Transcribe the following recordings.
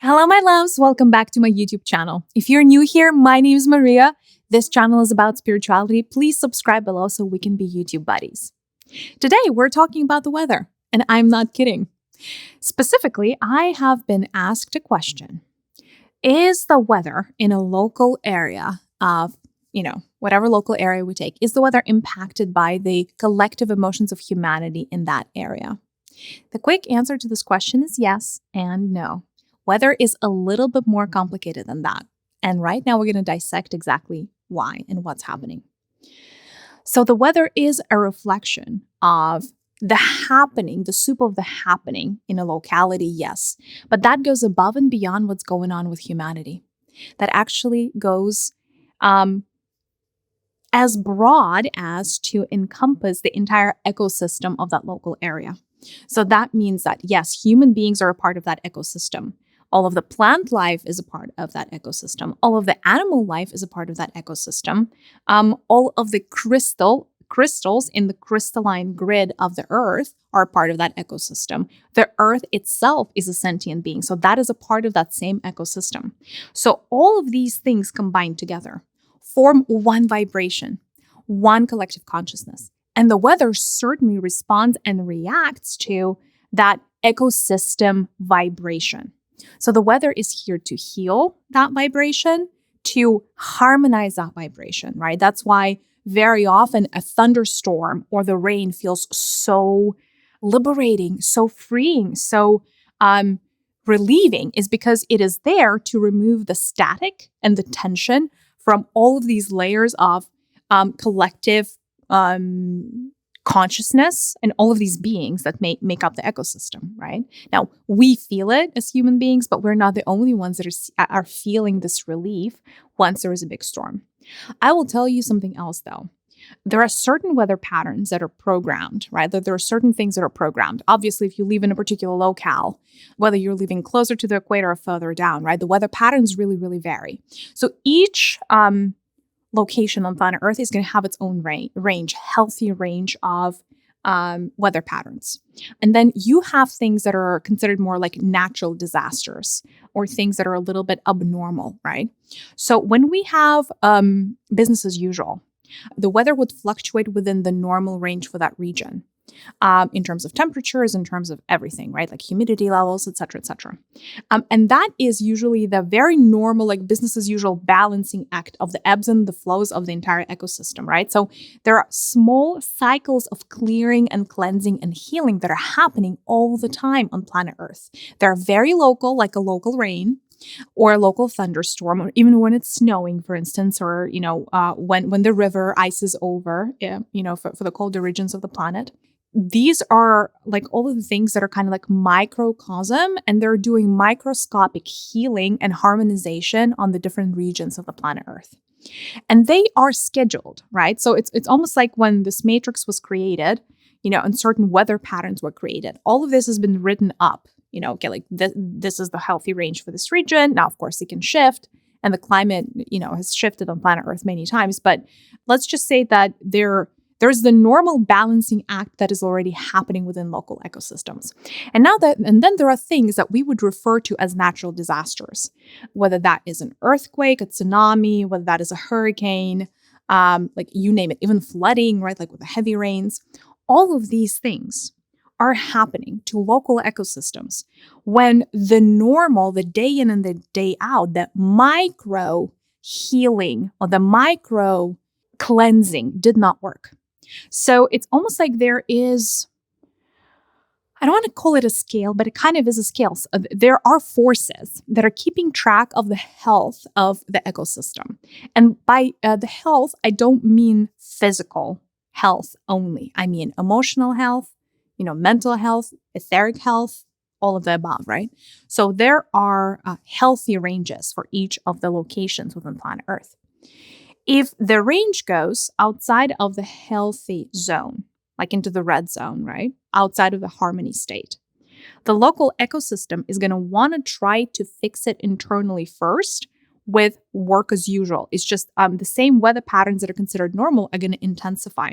Hello, my loves. Welcome back to my YouTube channel. If you're new here, my name is Mariya. This channel is about spirituality. Please subscribe below so we can be YouTube buddies. Today, we're talking about the weather, and I'm not kidding. Specifically, I have been asked a question. Is the weather in a local area of, whatever local area we take, is the weather impacted by the collective emotions of humanity in that area? The quick answer to this question is yes and no. Weather is a little bit more complicated than that. And right now we're going to dissect exactly why and what's happening. So the weather is a reflection of the happening, the soup of the happening in a locality, yes. But that goes above and beyond what's going on with humanity. That actually goes as broad as to encompass the entire ecosystem of that local area. So that means that, yes, human beings are a part of that ecosystem. All of the plant life is a part of that ecosystem. All of the animal life is a part of that ecosystem. All of the crystals in the crystalline grid of the earth are a part of that ecosystem. The earth itself is a sentient being. So that is a part of that same ecosystem. So all of these things combined together form one vibration, one collective consciousness. And the weather certainly responds and reacts to that ecosystem vibration. So the weather is here to heal that vibration, to harmonize that vibration, right? That's why very often a thunderstorm or the rain feels so liberating, so freeing, so relieving, is because it is there to remove the static and the tension from all of these layers of collective consciousness and all of these beings that make up the ecosystem, right? Now, we feel it as human beings, but we're not the only ones that are feeling this relief once there is a big storm. I will tell you something else, though. There are certain weather patterns that are programmed, right? There are certain things that are programmed. Obviously, if you live in a particular locale, whether you're living closer to the equator or further down, right? The weather patterns really, really vary. So each location on planet Earth is going to have its own healthy range of weather patterns. And then you have things that are considered more like natural disasters or things that are a little bit abnormal, right? So when we have business as usual, the weather would fluctuate within the normal range for that region. In terms of temperatures, in terms of everything, right? Like humidity levels, et cetera, et cetera. And that is usually the very normal, like business as usual balancing act of the ebbs and the flows of the entire ecosystem, right? So there are small cycles of clearing and cleansing and healing that are happening all the time on planet Earth. They're very local, like a local rain, or a local thunderstorm, or even when it's snowing, for instance, or, when the river ices over, for the colder regions of the planet. These are like all of the things that are kind of like microcosm, and they're doing microscopic healing and harmonization on the different regions of the planet Earth. And they are scheduled, right? So it's almost like when this matrix was created, and certain weather patterns were created. All of this has been written up, okay, like this is the healthy range for this region. Now, of course, it can shift, and the climate, has shifted on planet Earth many times. But let's just say that there's the normal balancing act that is already happening within local ecosystems. And then there are things that we would refer to as natural disasters, whether that is an earthquake, a tsunami, whether that is a hurricane, like you name it, even flooding, right? Like with the heavy rains. All of these things are happening to local ecosystems when the normal, the day in and the day out, the micro healing or the micro cleansing did not work. So it's almost like there is, I don't want to call it a scale, but it kind of is a scale. So there are forces that are keeping track of the health of the ecosystem. And by the health, I don't mean physical health only. I mean emotional health, mental health, etheric health, all of the above, right? So there are healthy ranges for each of the locations within planet Earth. If the range goes outside of the healthy zone, like into the red zone, right? Outside of the harmony state, the local ecosystem is going to want to try to fix it internally first with work as usual. It's just the same weather patterns that are considered normal are going to intensify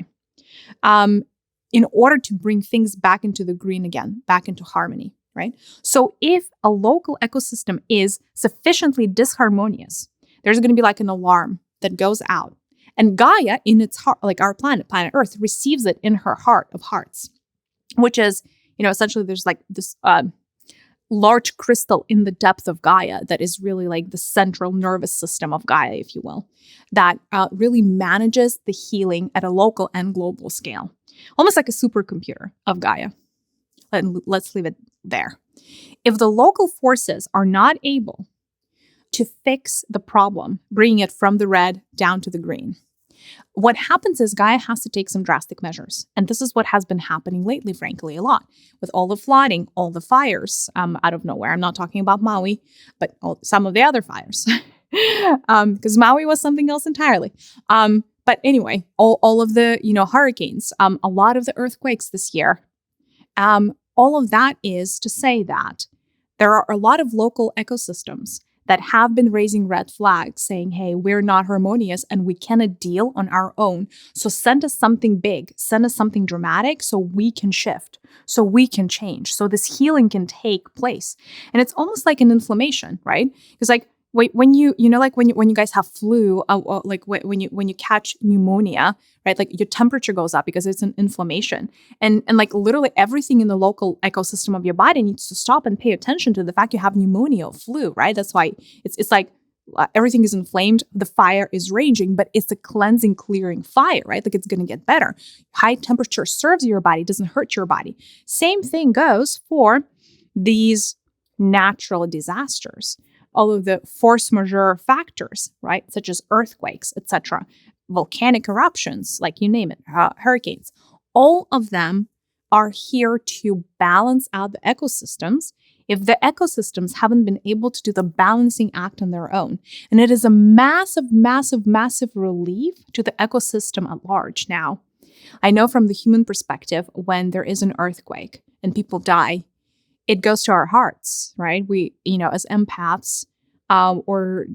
in order to bring things back into the green again, back into harmony. right? So if a local ecosystem is sufficiently disharmonious, there's going to be like an alarm that goes out. And Gaia in its heart, like our planet Earth, receives it in her heart of hearts, which is, essentially there's like this large crystal in the depth of Gaia that is really like the central nervous system of Gaia, if you will, that really manages the healing at a local and global scale, almost like a supercomputer of Gaia. Let's leave it there. If the local forces are not able to fix the problem, bringing it from the red down to the green, what happens is Gaia has to take some drastic measures. And this is what has been happening lately, frankly, a lot. With all the flooding, all the fires out of nowhere. I'm not talking about Maui, but some of the other fires. Because Maui was something else entirely. But anyway, all of the, hurricanes, a lot of the earthquakes this year, all of that is to say that there are a lot of local ecosystems that have been raising red flags saying, hey, we're not harmonious and we cannot deal on our own. So send us something big, send us something dramatic so we can shift, so we can change, so this healing can take place. And it's almost like an inflammation, right? Because like when you guys have flu, like when you catch pneumonia, right? Like your temperature goes up because it's an inflammation, and like literally everything in the local ecosystem of your body needs to stop and pay attention to the fact you have pneumonia or flu, right? That's why it's like everything is inflamed, the fire is raging, but it's a cleansing, clearing fire, right? Like it's going to get better. High temperature serves your body, doesn't hurt your body. Same thing goes for these natural disasters. All of the force majeure factors, right, such as earthquakes, etc., volcanic eruptions, like you name it, hurricanes, all of them are here to balance out the ecosystems if the ecosystems haven't been able to do the balancing act on their own. And it is a massive, massive, massive relief to the ecosystem at large. Now, I know from the human perspective, when there is an earthquake and people die, it goes to our hearts, right? We, as empaths, or,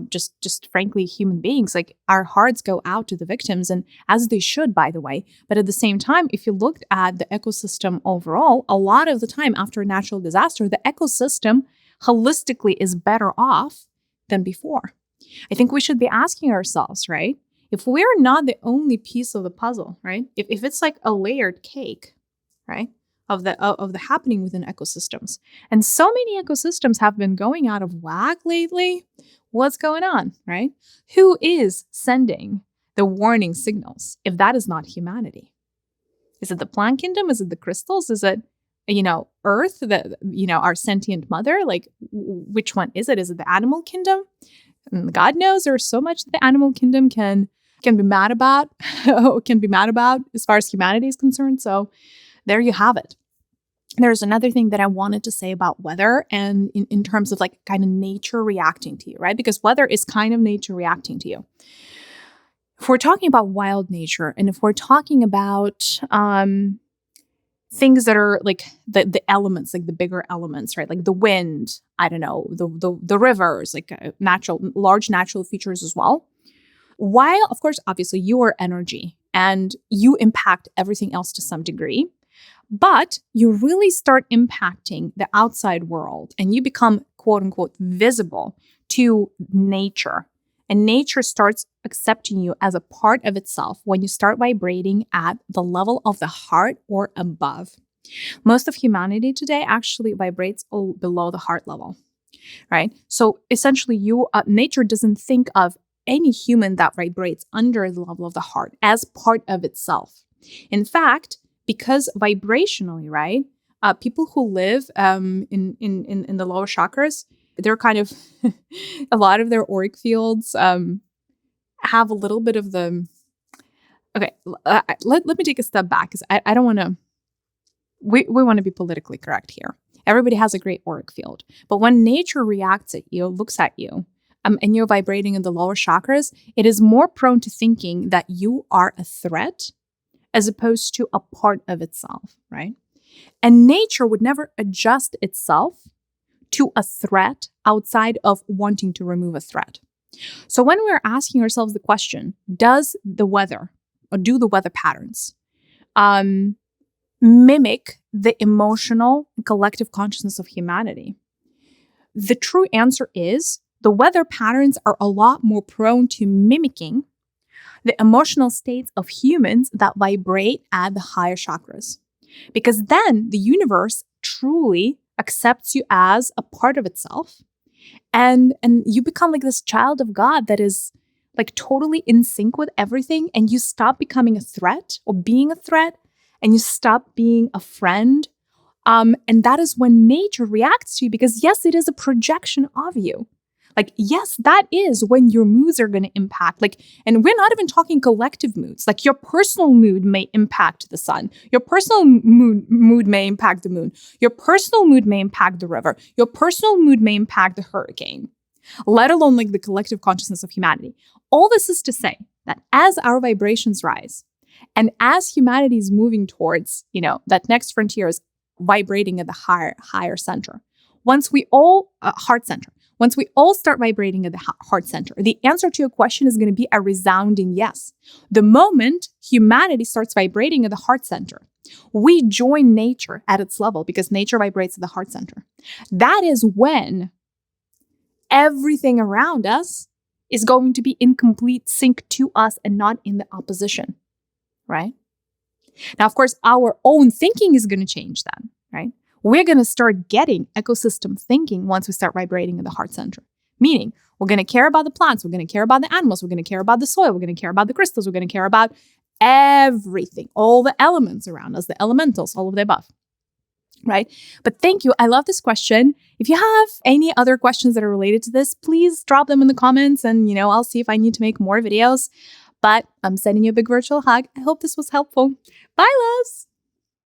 just frankly, human beings, like our hearts go out to the victims, and as they should, by the way. But at the same time, if you looked at the ecosystem overall, a lot of the time after a natural disaster, the ecosystem holistically is better off than before. I think we should be asking ourselves, right? If we're not the only piece of the puzzle, right? If it's like a layered cake, right? Of the happening within ecosystems. And so many ecosystems have been going out of whack lately. What's going on, right? Who is sending the warning signals if that is not humanity? Is it the plant kingdom? Is it the crystals? Is it, Earth, our sentient mother? Like, which one is it? Is it the animal kingdom? And God knows there's so much that the animal kingdom can be mad about, as far as humanity is concerned. So there you have it. There's another thing that I wanted to say about weather, and in terms of like kind of nature reacting to you, right? Because weather is kind of nature reacting to you. If we're talking about wild nature, and if we're talking about things that are like the elements, like the bigger elements, right? Like the wind, I don't know, the rivers, like large natural features as well. While, of course, obviously you are energy and you impact everything else to some degree, but you really start impacting the outside world and you become, quote unquote, visible to nature. And nature starts accepting you as a part of itself when you start vibrating at the level of the heart or above. Most of humanity today actually vibrates below the heart level, right? So essentially, nature doesn't think of any human that vibrates under the level of the heart as part of itself. In fact, because vibrationally, right, people who live in the lower chakras, they're kind of a lot of their auric fields have a little bit of the. Okay, let me take a step back because I don't want to. We want to be politically correct here. Everybody has a great auric field, but when nature reacts at you, looks at you, and you're vibrating in the lower chakras, it is more prone to thinking that you are a threat as opposed to a part of itself, right? And nature would never adjust itself to a threat outside of wanting to remove a threat. So when we're asking ourselves the question, does the weather, or do the weather patterns, mimic the emotional and collective consciousness of humanity? The true answer is the weather patterns are a lot more prone to mimicking the emotional states of humans that vibrate at the higher chakras. Because then the universe truly accepts you as a part of itself. And you become like this child of God that is like totally in sync with everything. And you stop becoming a threat or being a threat. And you stop being a friend. And that is when nature reacts to you because, yes, it is a projection of you. Like, yes, that is when your moods are going to impact. Like, and we're not even talking collective moods. Like, your personal mood may impact the sun. Your personal mood may impact the moon. Your personal mood may impact the river. Your personal mood may impact the hurricane, let alone like the collective consciousness of humanity. All this is to say that as our vibrations rise and as humanity is moving towards, that next frontier is vibrating at the higher center. Once we all, heart center, once we all start vibrating at the heart center, the answer to your question is going to be a resounding yes. The moment humanity starts vibrating at the heart center, we join nature at its level because nature vibrates at the heart center. That is when everything around us is going to be in complete sync to us and not in the opposition, right? Now, of course, our own thinking is going to change then, right? We're going to start getting ecosystem thinking once we start vibrating in the heart center. Meaning, we're going to care about the plants, we're going to care about the animals, we're going to care about the soil, we're going to care about the crystals, we're going to care about everything, all the elements around us, the elementals, all of the above, right? But thank you. I love this question. If you have any other questions that are related to this, please drop them in the comments and, I'll see if I need to make more videos. But I'm sending you a big virtual hug. I hope this was helpful. Bye, loves.